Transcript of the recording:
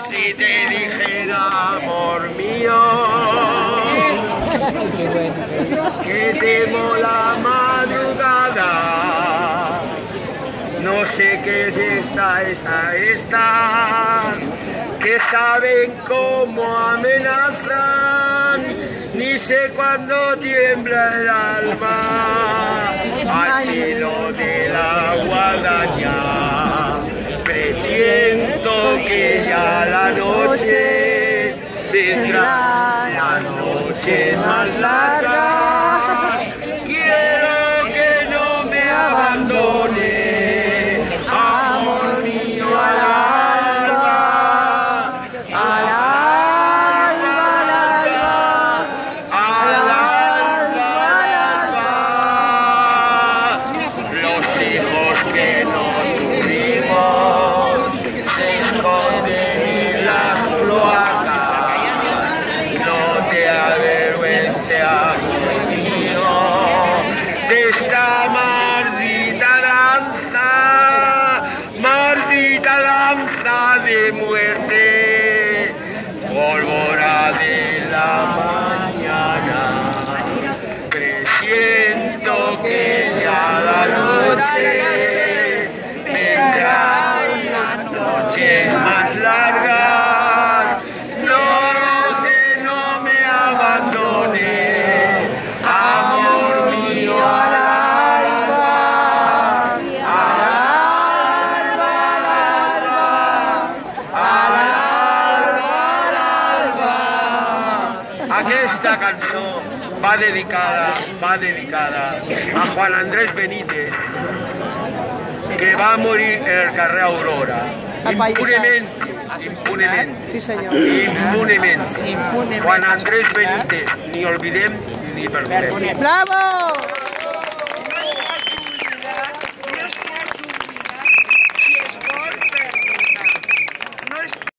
Si te dijera, amor mío, que temo la madrugada, no sé qué es esta que saben cómo amenazan, ni sé cuándo tiembla el alma al filo de la guadaña. Presiento que ya la noche vendrá, la noche más larga. Quiero que no me abandone, amor mío, al alba, al alba, al alba, al alba. Los hijos que nos tuvimos se esconden en las cloacas. No te avergüences, amor mío, de esta maldita danza de muerte, pólvora de la mañana. Presiento que ya la noche vendrá, las noches más largas. No, que no me abandone, amor mío, al alba, al alba, al alba, al alba. Aquesta cançó va dedicada a Juan Andrés Benítez, que va morir en el carrer Aurora, impunemente. Sí, senyor. Impunemente. Juan Andrés Benítez, ni olvidem ni perdonem. Bravo!